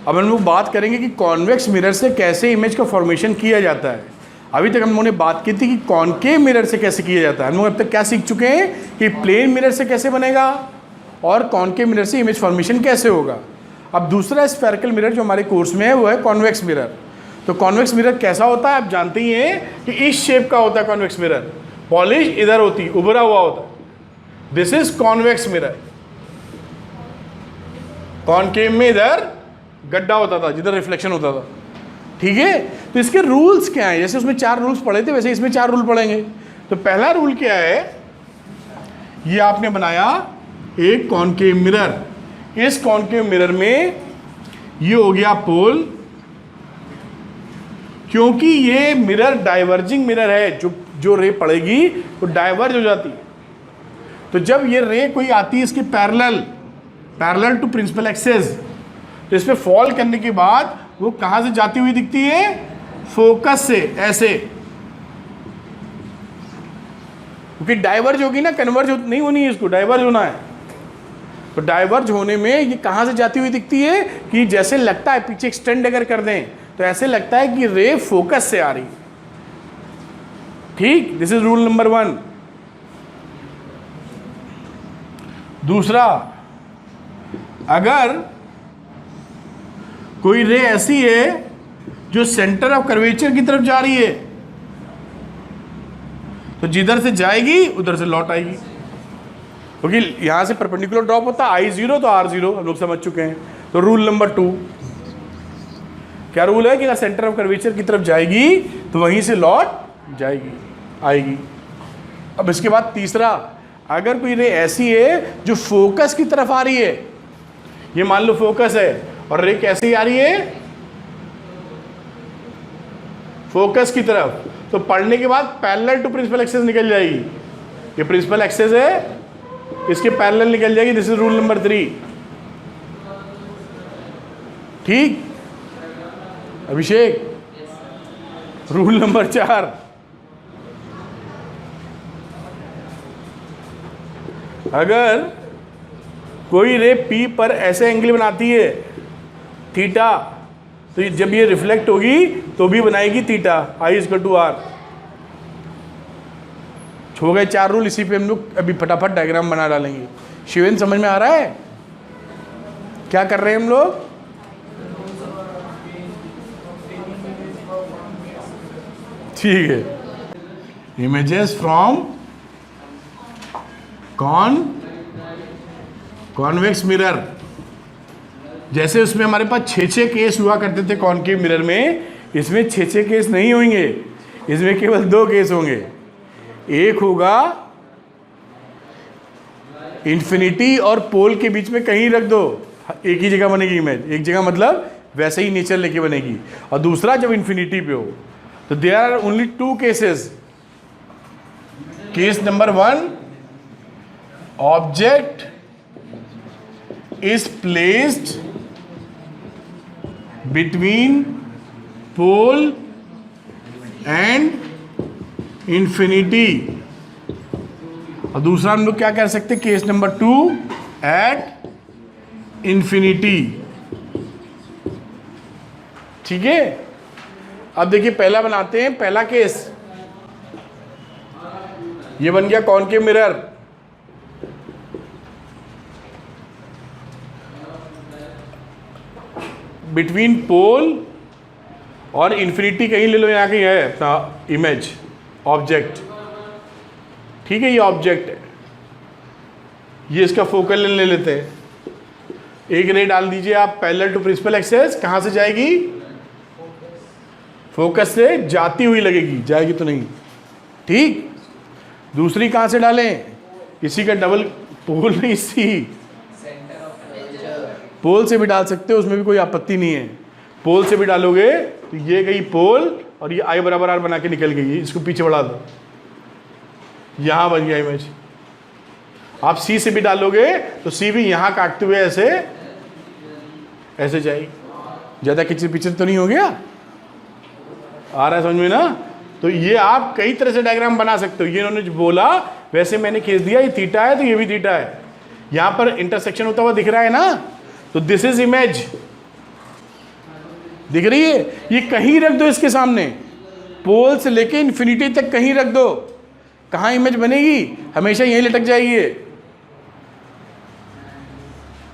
अब हम लोग बात करेंगे कि कॉन्वेक्स मिरर से कैसे इमेज का फॉर्मेशन किया जाता है। अभी तक हम लोगों ने बात की थी कि कॉनकेव मिरर से कैसे किया जाता है। हम लोग अब तक क्या सीख चुके हैं कि प्लेन मिरर से कैसे बनेगा और कॉनकेव मिरर से इमेज फॉर्मेशन कैसे होगा। अब दूसरा स्फेरिकल मिरर जो हमारे कोर्स में है वो है कॉन्वेक्स मिरर। तो कॉन्वेक्स मिरर कैसा होता है आप जानते ही हैं कि इस शेप का होता है कॉन्वेक्स मिरर, पॉलिश इधर होती है, उभरा हुआ होता है। This is convex mirror. Concave में इधर गड्ढा होता था जिधर रिफ्लेक्शन होता था, ठीक है। तो इसके रूल्स क्या हैं, जैसे उसमें 4 रूल्स पढ़े थे वैसे इसमें 4 रूल पढ़ेंगे। तो पहला रूल क्या है, ये आपने बनाया एक कॉनकेव मिरर। इस कॉनकेव मिरर में ये हो गया पोल, क्योंकि ये मिरर डाइवर्जिंग मिरर है, जो रे पड़ेगी वो डाइवर्ज हो जाती है। तो जब ये रे कोई आती है इसके पैरेलल टू प्रिंसिपल एक्सिस, तो इस पे फॉल करने के बाद वो कहां से जाती हुई दिखती है, फोकस से, ऐसे। क्योंकि डाइवर्ज होगी ना, कन्वर्ज नहीं होनी है, इसको डाइवर्ज होना है। तो डाइवर्ज होने में ये कहां से जाती हुई दिखती है कि जैसे लगता है पीछे एक्सटेंड अगर कर दें तो ऐसे लगता है कि रे फोकस से आ रही, ठीक। This is rule number 1। दूसरा, अगर कोई रे ऐसी है जो सेंटर ऑफ कर्वेचर की तरफ जा रही है तो जिधर से जाएगी उधर से लौट आएगी, क्योंकि यहां से परपेंडिकुलर ड्रॉप होता है I0 तो R0, हम लोग समझ चुके हैं। तो रूल नंबर 2 क्या रूल है कि अगर सेंटर ऑफ कर्वेचर की तरफ जाएगी तो वहीं से लौट जाएगी, आएगी। अब इसके बाद तीसरा, अगर कोई रे ऐसी है जो फोकस की तरफ आ रही है, ये मान लो फोकस है और रे कैसे आ रही है, फोकस की तरफ, तो पढ़ने के बाद पैरेलल टू प्रिंसिपल एक्सिस निकल जाएगी। ये प्रिंसिपल एक्सिस है, इसके पैरेलल निकल जाएगी। दिस इज रूल नंबर 3, ठीक। अभिषेक, रूल नंबर 4, अगर कोई रे P पर ऐसे एंगल बनाती है थीटा, तो जब ये रिफ्लेक्ट होगी तो भी बनाएगी थीटा, I=R। हो गए 4 रूल। इसी पे हम लोग अभी फटाफट डायग्राम बना डालेंगे। शिवेन, समझ में आ रहा है क्या कर रहे हैं हम लोग? ठीक है। इमेजेस फ्रॉम कॉन्वेक्स मिरर, जैसे उसमें हमारे पास 6 केस हुआ करते थे कॉनकेव मिरर में, इसमें 6 केस नहीं होंगे, इसमें केवल 2 केस होंगे। एक होगा इन्फिनिटी और पोल के बीच में कहीं रख दो, एक ही जगह बनेगी इमेज, एक जगह मतलब वैसे ही नेचर लेके बनेगी। और दूसरा जब इन्फिनिटी पे हो तो there are only 2 cases. Case number 1, object is placed between pole and infinity, और दूसरा हम लोग क्या कर सकते हैं, केस नंबर 2, at infinity, ठीक है। अब देखिए पहला बनाते हैं, पहला केस ये बन गया कॉनकेव मिरर। बिटवीन पोल और इन्फिनिटी कहीं ले लो, यहाँ कहीं है अपना इमेज, ऑब्जेक्ट, ठीक है। ये ऑब्जेक्ट है, ये इसका फोकल लेंथ ले लेते हैं। एक रे डाल दीजिए आप पैरेलल टू प्रिंसिपल एक्सिस, कहाँ से जाएगी, फोकस से जाती हुई लगेगी, जाएगी तो नहीं, ठीक। दूसरी कहाँ से डालें, इसी का डबल, पोल में इसी पोल से भी डाल सकते हो, उसमें भी कोई आपत्ति नहीं है। पोल से भी डालोगे तो ये गई पोल और ये I=R बना के निकल गई, इसको पीछे बढ़ा दो, यहां बन गया इमेज। आप C से भी डालोगे तो C भी यहां काटते हुए ऐसे ऐसे जाएगी, ज्यादा किचर पिचर तो नहीं हो गया, आ रहा है समझ में ना। तो ये आप कई तरह से डायग्राम बना सकते हो, ये इन्होंने जो बोला वैसे मैंने खींच दिया, ये थीटा है तो ये भी थीटा है, यहां पर इंटरसेक्शन होता हुआ दिख रहा है ना, तो दिस इज इमेज, दिख रही है? ये कहीं रख दो इसके सामने, पोल से लेके इन्फिनिटी तक कहीं रख दो, कहाँ इमेज बनेगी? हमेशा यहीं लटक जाएगी ये।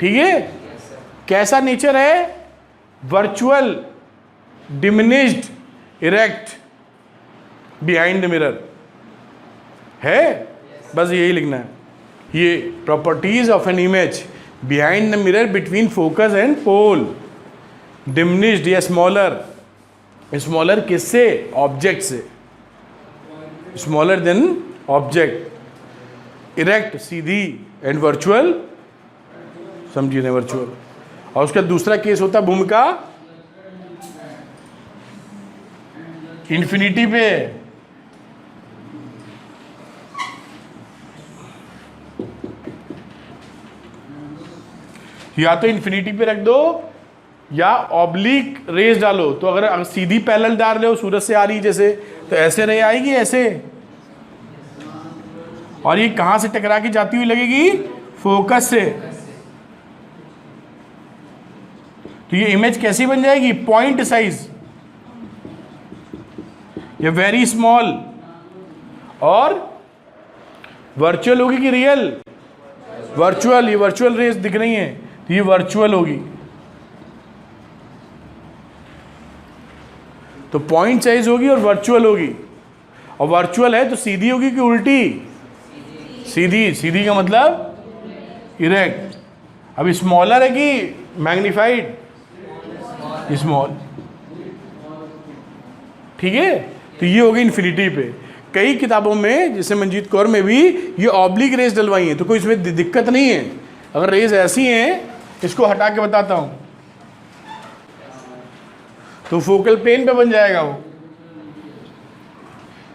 ठीक है? कैसा नेचर है? Virtual, diminished, erect, behind the mirror है। बस यही लिखना है। ये properties of an image behind the mirror between focus and pole. Diminished या स्मॉलर, स्मॉलर किससे? ऑब्जेक्ट से, स्मॉलर देन ऑब्जेक्ट। इरेक्ट सीधी, एंड वर्चुअल, समझिए ना, वर्चुअल। और उसका दूसरा केस होता है भूमिका इन्फिनिटी पे, या तो इन्फिनिटी पे रख दो या ऑब्लिक रेज डालो। तो अगर सीधी पैरेलल डाल रहे हो, सूरज से आ रही जैसे, तो ऐसे रे आएगी, ऐसे, और ये कहां से टकरा के जाती हुई लगेगी? फोकस से। तो ये इमेज कैसी बन जाएगी? पॉइंट साइज, ये वेरी स्मॉल, और वर्चुअल होगी कि रियल? वर्चुअल। ये वर्चुअल रेज दिख रही हैं, तो ये वर्चुअल होगी। तो पॉइंट साइज होगी और वर्चुअल होगी। और वर्चुअल है तो सीधी होगी कि उल्टी? सीधी। सीधी का मतलब इरेक्ट। अब स्मॉलर है कि मैग्नीफाइड? स्मॉल। ठीक है? तो ये होगी इन्फिनिटी पे। कई किताबों में, जैसे मंजीत कौर में भी, ये ऑब्लिक रेज डलवाई है, तो कोई इसमें दिक्कत नहीं है। अगर रेज ऐसी हैं, इसको हटा के बताता हूं, तो फोकल प्लेन पे बन जाएगा वो।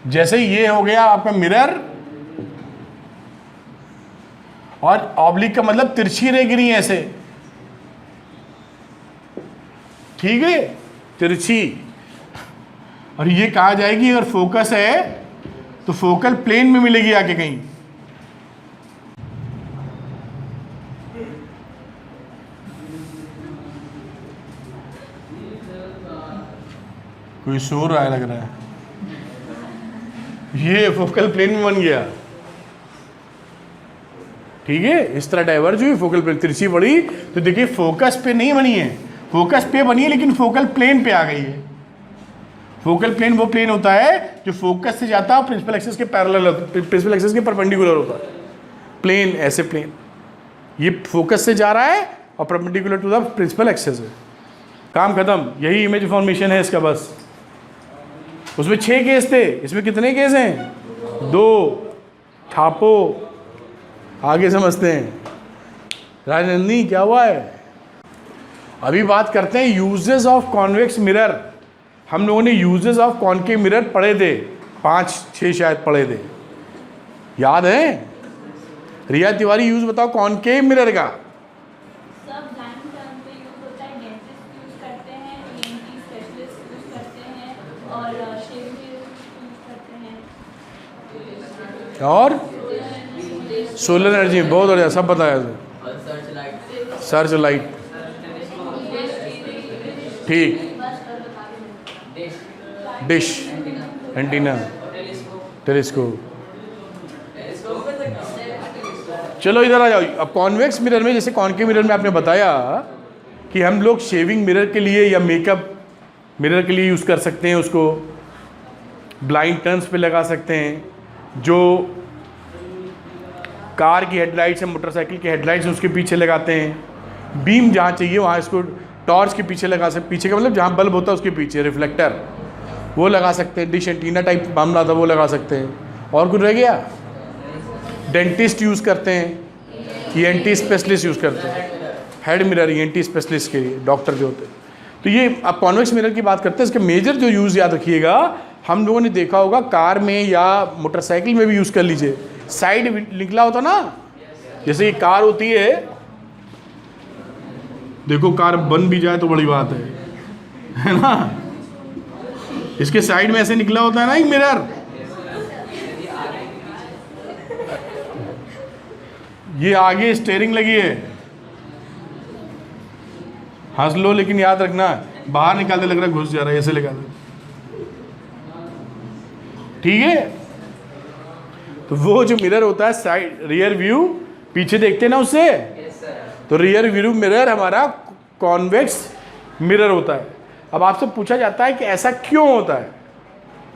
जैसे ये हो गया आपका मिरर, और ऑब्लिक का मतलब तिरछी रे गिरी ऐसे, ठीक है, तिरछी। और ये कहा जाएगी, अगर फोकस है तो फोकल प्लेन में मिलेगी आके कहीं। कोई शोर आया लग रहा है। ये फोकल प्लेन में बन गया। ठीक है? इस तरह डाइवर्ज हुई, फोकल प्लेन तिरछी पड़ी। तो देखिए, फोकस पे नहीं बनी है, फोकस पे बनी है, लेकिन फोकल प्लेन पे आ गई है। फोकल प्लेन वो प्लेन होता है जो फोकस से जाता है, प्रिंसिपल एक्सिस के पैरेलल, प्रिंसिपल एक्सिस के परपेंडिकुलर होता है। प्लेन, ऐसे प्लेन, ये फोकस से जा रहा है और perpendicular to the principal axis है। काम खत्म। यही इमेज फॉर्मेशन है इसका बस। उसमें 6 केस थे, इसमें कितने केस हैं? 2। छापो, आगे समझते हैं। राजनंदी क्या हुआ है? अभी बात करते हैं यूजेस ऑफ कॉन्वेक्स मिरर। हम लोगों ने यूजेस ऑफ कॉनकेव मिरर पढ़े थे, 5-6 शायद पढ़े थे, याद है? रिया तिवारी, यूज बताओ कॉनकेव मिरर का। सब ब्लाइंड टर्म पे यूज होता है, डेंटिस्ट यूज करते हैं, ईएनटी स्पेशलिस्ट यूज करते हैं, और शेविंग यूज करते हैं, और सोलर एनर्जी, बहुत बढ़िया, सब बताया सर्च लाइट। ठीक, डिश, एंटीना, टेलीस्कोप। चलो इधर आ जाओ। अब कॉन्वेक्स मिरर में, जैसे कॉनकेव मिरर में आपने बताया कि हम लोग शेविंग मिरर के लिए या मेकअप मिरर के लिए यूज़ कर सकते हैं, उसको ब्लाइंड टर्न्स पे लगा सकते हैं। जो कार की हेडलाइट्स है, मोटरसाइकिल की हेडलाइट्स है, उसके पीछे लगाते हैं। बीम जहाँ चाहिए वहाँ इसको टॉर्च के पीछे लगा सकते, पीछे का मतलब जहाँ बल्ब होता है उसके पीछे रिफ्लेक्टर, वो लगा सकते हैं। डिश एंटीना टाइप मामला था, वो लगा सकते हैं। और कुछ रह गया? डेंटिस्ट यूज़ करते हैं, ईएनटी स्पेशलिस्ट यूज़ करते हैं। हेड मिरर ईएनटी स्पेशलिस्ट के लिए, डॉक्टर जो होते हैं। तो ये अब कॉन्वेक्स मिरर की बात करते हैं। इसके मेजर जो यूज़ याद रखिएगा, हम लोगों ने देखा होगा कार में या मोटरसाइकिल में भी यूज़ कर लीजिए। साइड निकला होता ना, जैसे ये कार होती है, देखो कार बन भी जाए तो बड़ी बात है ना? इसके साइड में ऐसे निकला होता है ना एक मिरर, ये आगे स्टीयरिंग लगी है। हंस लो लेकिन याद रखना, बाहर निकालते लग रहा है घुस जा रहा है, ऐसे लगा दो, ठीक है। तो वो जो मिरर होता है साइड रियर व्यू, पीछे देखते हैं ना उससे, तो रियर व्यू मिरर हमारा कॉन्वेक्स मिरर होता है। अब आपसे पूछा जाता है कि ऐसा क्यों होता है,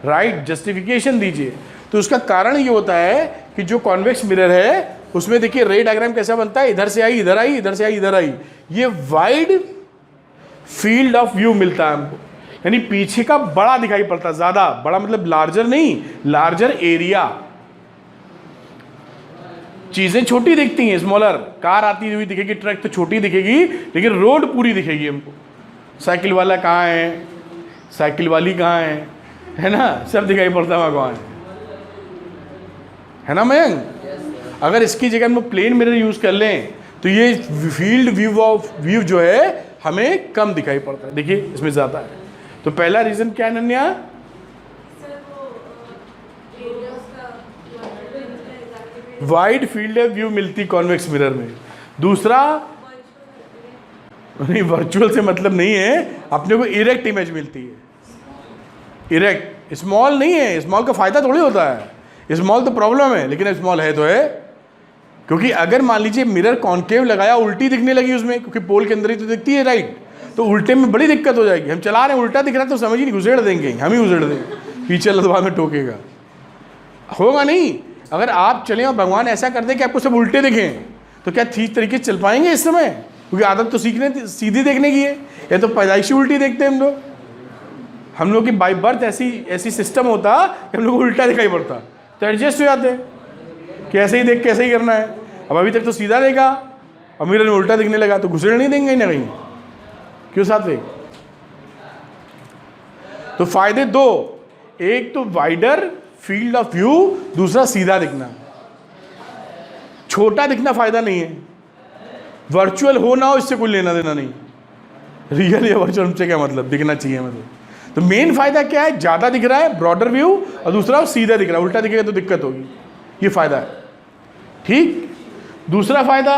राइट, जस्टिफिकेशन दीजिए। तो उसका कारण ये होता है कि जो कॉन्वेक्स मिरर है उसमें देखिए रे डायग्राम कैसा बनता है, इधर से आई इधर आई, इधर से आई इधर आई, ये वाइड फील्ड ऑफ व्यू मिलता है हमको, यानी पीछे का बड़ा दिखाई पड़ता है, ज्यादा बड़ा मतलब लार्जर नहीं, लार्जर एरिया। चीजें छोटी दिखती हैं, स्मॉलर, कार आती हुई दिखेगी, ट्रक तो छोटी दिखेगी, लेकिन रोड पूरी दिखेगी हमको। साइकिल वाला कहाँ है, साइकिल वाली कहाँ है ना, सब दिखाई पड़ता है वहाँ कहाँ है ना मयंक। अगर इसकी जगह हम प्लेन मिरर यूज कर लें तो ये फील्ड व्यू ऑफ व्यू जो है हमें कम दिखाई पड़ता है, देखिए इसमें ज़्यादा है। तो पहला रीज़न क्या है Ananya, wide field of view मिलती कॉन्वेक्स मिरर में। दूसरा, नहीं वर्चुअल से मतलब नहीं है, अपने को इरेक्ट इमेज मिलती है, इरेक्ट, स्मॉल नहीं है, स्मॉल का फायदा थोड़ी होता है, स्मॉल तो प्रॉब्लम है, लेकिन स्मॉल है तो है। क्योंकि अगर मान लीजिए मिरर कॉन्केव लगाया, उल्टी दिखने लगी उसमें, क्योंकि पोल के अंदर ही तो दिखती है, राइट, तो उल्टे में बड़ी दिक्कत हो जाएगी। हम चला रहे हैं उल्टा दिख रहा है तो समझ ही नहीं, घुसेड़ देंगे, हम ही घुसेड़ देंगे, पीछे लदवा में टोकेगा, होगा नहीं। अगर आप चलें और भगवान ऐसा कर दे कि आपको सब उल्टे दिखें, तो क्या ठीक तरीके से चल पाएंगे इस समय, क्योंकि आदत तो सीखने सीधी देखने की है, या तो पैदाइशी उल्टी देखते हैं हम लोग। हम लोग की बाई बर्थ ऐसी सिस्टम होता कि हम लोग को उल्टा दिखाई पड़ता, तो एडजस्ट हो जाते कि ऐसे ही देख के ऐसे ही करना है। अब अभी तक तो सीधा देखा, अब मिरर में उल्टा दिखने लगा तो घुसेड़ नहीं देंगे ना कहीं, क्यों साथ में। तो फायदे दो, एक तो वाइडर फील्ड ऑफ व्यू, दूसरा सीधा दिखना। छोटा दिखना फायदा नहीं है, वर्चुअल हो ना हो इससे कोई लेना देना नहीं, रियल या वर्चुअल हमसे क्या मतलब, दिखना चाहिए मतलब। तो मेन फायदा क्या है, ज्यादा दिख रहा है ब्रॉडर व्यू, और दूसरा सीधा दिख रहा है, उल्टा दिखेगा तो दिक्कत होगी, ये फायदा है, ठीक। दूसरा फायदा,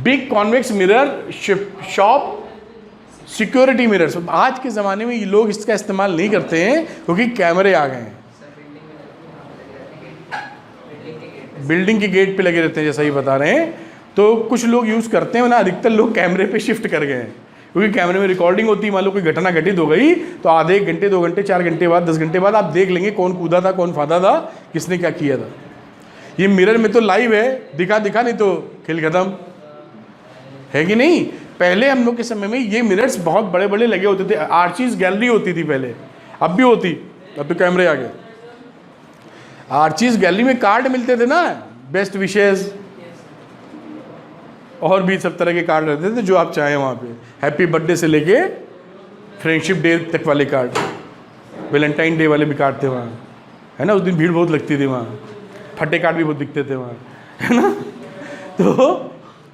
big convex mirror shop security mirrors. आज के ज़माने में ये लोग इसका इस्तेमाल नहीं करते हैं क्योंकि कैमरे आ गए हैं, बिल्डिंग के गेट पे लगे रहते हैं, जैसा ही बता रहे हैं। तो कुछ लोग यूज़ करते हैं ना, अधिकतर लोग कैमरे पे शिफ्ट कर गए हैं, क्योंकि कैमरे में रिकॉर्डिंग होती है। मान लो कोई घटना घटित हो गई तो आधे 1 घंटे 2 घंटे 4 घंटे बाद 10 घंटे बाद आप देख लेंगे कौन कूदा था, कौन फादा था, किसने क्या किया था। ये मिरर में तो लाइव है, दिखा नहीं तो खेल खत्म, है कि नहीं। पहले हम लोग के समय में ये मिरर्स बहुत बड़े बड़े लगे होते थे, आर्चीज गैलरी होती थी पहले, अब भी होती, अब तो कैमरे आ गए। आर्चीज गैलरी में कार्ड मिलते थे ना, बेस्ट विशेज और भी सब तरह के कार्ड रहते थे, जो आप चाहें वहाँ पे, हैप्पी बर्थडे से लेके फ्रेंडशिप डे तक वाले कार्ड, वैलेंटाइन डे वाले भी कार्ड थे वहाँ, है ना। उस दिन भीड़ बहुत लगती थी वहाँ, फटे कार्ड भी बहुत दिखते थे वहाँ, है ना। तो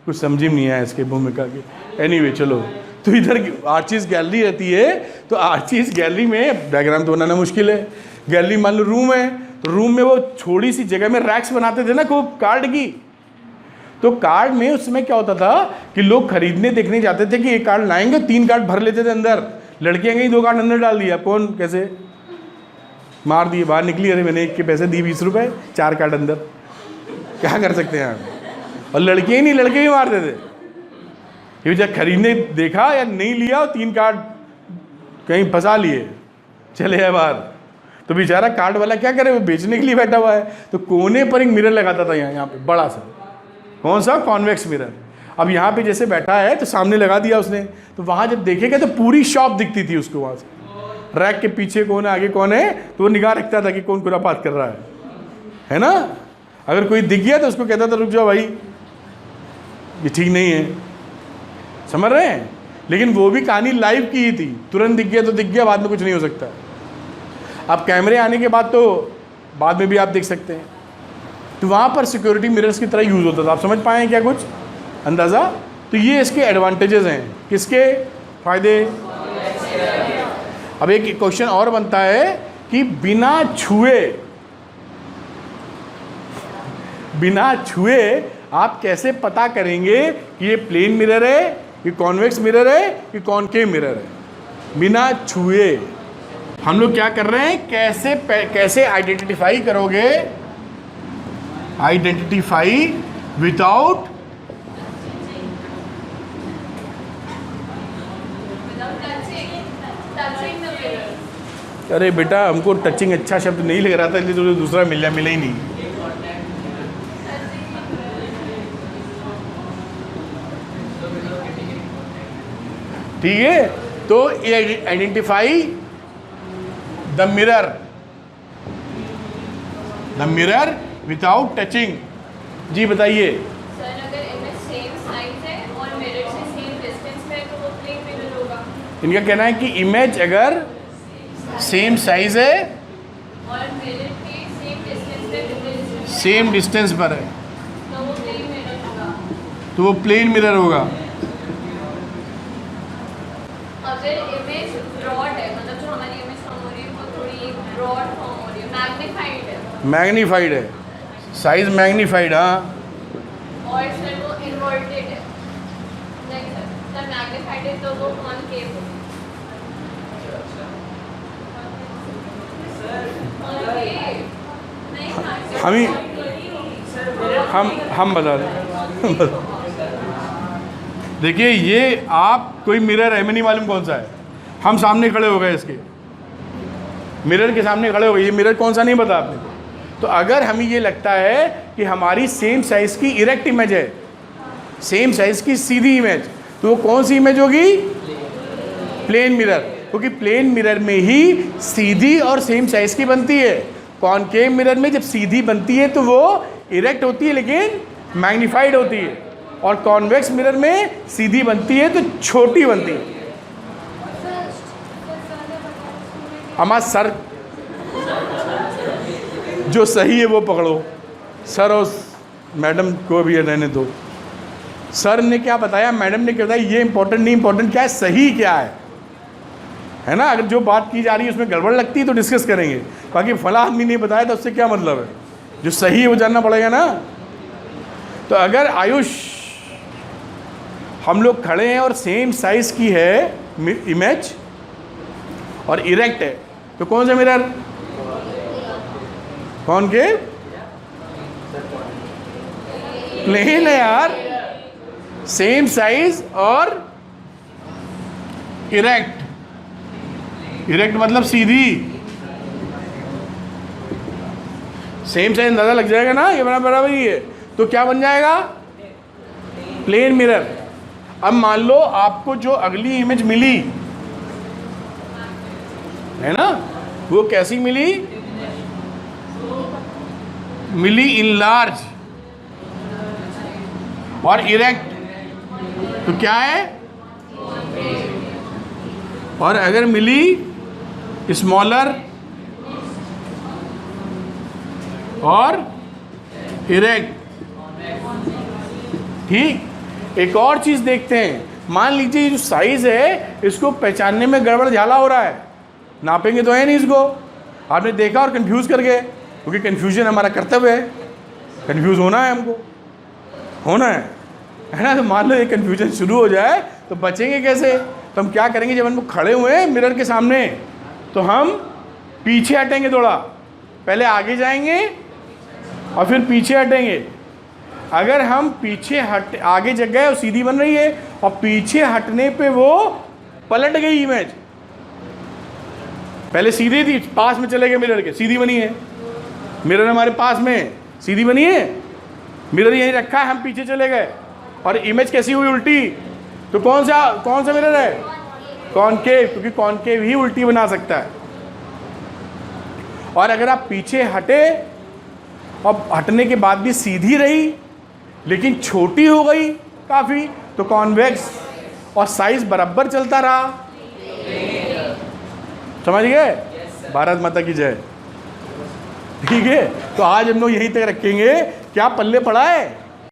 कुछ समझ ही नहीं आया इसके भूमिका के। एनीवे चलो, तो इधर आर्चीज गैलरी रहती है, तो आर्चीज गैलरी में डायग्राम तो बनाना मुश्किल है। गैलरी मान लो रूम है, तो रूम में वो छोटी सी जगह में रैक्स बनाते थे ना खूब कार्ड की। तो कार्ड में उस समय क्या होता था कि लोग खरीदने देखने जाते थे कि एक कार्ड लाएंगे, 3 कार्ड भर लेते थे अंदर, लड़कियां गई 2 कार्ड अंदर डाल दिया, कौन कैसे मार दिए, बाहर निकली, अरे मैंने 1 के पैसे दिए 20 रुपये, 4 कार्ड अंदर, क्या कर सकते हैं आप। और लड़के ही नहीं, लड़के भी मारते थे, क्योंकि जब खरीदने देखा या नहीं लिया, 3 कार्ड कहीं फंसा लिए, चले आए बाहर। तो बेचारा कार्ड वाला क्या करे, वो बेचने के लिए बैठा हुआ है। तो कोने पर एक मिरर लगाता था यहाँ पे बड़ा सा, कौन सा, कॉन्वेक्स मिरर। अब यहाँ पे जैसे बैठा है तो सामने लगा दिया उसने, तो वहाँ जब देखेगा तो पूरी शॉप दिखती थी उसको, वहाँ से रैक के पीछे कौन है, आगे कौन है, तो वो निगाह रखता था कि कौन खुरापात कर रहा है ना। अगर कोई दिख गया तो उसको कहता था रुक जाओ भाई, ये ठीक नहीं है, समझ रहे हैं। लेकिन वो भी कहानी लाइव की ही थी, तुरंत दिख गया तो दिख गया, बाद में कुछ नहीं हो सकता। अब कैमरे आने के बाद तो बाद में भी आप देख सकते हैं, तो वहाँ पर सिक्योरिटी मिरर्स की तरह यूज़ होता था। आप समझ पाए क्या कुछ अंदाज़ा। तो ये इसके एडवांटेजेस हैं, किसके फायदे। अब एक क्वेश्चन और बनता है कि बिना छुए आप कैसे पता करेंगे कि ये प्लेन मिरर है कि कॉन्वेक्स मिरर है कि कॉनकेव मिरर है, बिना छुए। हम लोग क्या कर रहे हैं, कैसे आइडेंटिफाई करोगे, आइडेंटिफाई विदाउट अरे बेटा हमको टचिंग अच्छा शब्द नहीं लग रहा था, इसलिए तुझे दूसरा मिला ही नहीं। ठीक है, तो identify the mirror without touching. जी बताइए। सर अगर इमेज सेम साइज है और मिरर से सेम डिस्टेंस पे है तो वो प्लेन मिरर होगा। इनका कहना है कि इमेज अगर सेम साइज है और मिरर के सेम डिस्टेंस पर है तो वो प्लेन मिरर होगा। तो वो प्लेन मिरर होगा। अगर इमेज ब्रॉड है, मतलब जो हमारी इमेज फॉर्म हो रही है वो थोड़ी एक ब्रॉड फॉर्म हो रही है, मैग्नीफाइड है, मैग्नीफाइड है, साइज मैग्नीफाइड। हाँ और सर वो इन्वर्टेड है, नहीं सर मैग्नीफाइड है तो वो कॉनकेव है। हम बता दें। देखिए ये आप कोई मिरर है, हमें नहीं मालूम कौन सा है, हम सामने खड़े हो गए, इसके मिरर के सामने खड़े हो गए, ये मिरर कौन सा नहीं पता आपने। तो अगर हमें ये लगता है कि हमारी सेम साइज़ की इरेक्ट इमेज है, सेम साइज़ की सीधी इमेज, तो वो कौन सी इमेज होगी, प्लेन मिरर, क्योंकि प्लेन मिरर में ही सीधी और सेम साइज़ की बनती है। कॉनकेव मिरर में जब सीधी बनती है तो वो इरेक्ट होती है लेकिन मैग्नीफाइड होती है, और कॉन्वेक्स मिरर में सीधी बनती है तो छोटी बनती है। हमारा सर जो सही है वो पकड़ो, सर और मैडम को भी रहने दो। सर ने क्या बताया, मैडम ने क्या बताया, ये इंपॉर्टेंट नहीं, इंपॉर्टेंट क्या है, सही क्या है ना। अगर जो बात की जा रही है उसमें गड़बड़ लगती है तो डिस्कस करेंगे, बाकी फला आदमी नहीं बताया तो उससे क्या मतलब है, जो सही है वो जानना पड़ेगा ना। तो अगर आयुष हम लोग खड़े हैं और सेम साइज की है इमेज और इरेक्ट है, तो कौन सा मिरर, कॉनकेव, प्लेन है यार, सेम साइज और इरेक्ट, इरेक्ट मतलब सीधी, सेम साइज अंदाजा लग जाएगा ना, ये बराबर ही है, तो क्या बन जाएगा, प्लेन मिरर। अब मान लो आपको जो अगली इमेज मिली है ना, वो कैसी मिली, मिली इन लार्ज और इरेक्ट, तो क्या है, और अगर मिली स्मॉलर और इरेक्ट। ठीक, एक और चीज़ देखते हैं, मान लीजिए ये जो साइज़ है इसको पहचानने में गड़बड़ झाला हो रहा है, नापेंगे तो है नहीं इसको, आपने देखा और कंफ्यूज कर गए, क्योंकि कंफ्यूजन हमारा कर्तव्य है, कंफ्यूज होना है हमको, होना है ना। तो मान लो ये कंफ्यूजन शुरू हो जाए तो बचेंगे कैसे, तो हम क्या करेंगे, जब हम खड़े हुए हैं मिरर के सामने तो हम पीछे हटेंगे, थोड़ा पहले आगे जाएंगे और फिर पीछे हटेंगे। अगर हम पीछे हट आगे जग गए और सीधी बन रही है और पीछे हटने पे वो पलट गई इमेज, पहले सीधी थी, पास में चले गए मिरर के, सीधी बनी है, मिरर हमारे पास में सीधी बनी है, मिरर यहीं रखा है, हम पीछे चले गए और इमेज कैसी हुई, उल्टी, तो कौन सा मिरर है, कॉनकेव, क्योंकि कॉनकेव ही उल्टी बना सकता है। और अगर आप पीछे हटे और हटने के बाद भी सीधी रही लेकिन छोटी हो गई काफ़ी, तो कॉन्वेक्स, और साइज बराबर चलता रहा। समझ गए, भारत माता की जय। ठीक है, तो आज हम लोग यहीं तक रखेंगे, क्या पल्ले पड़ा है।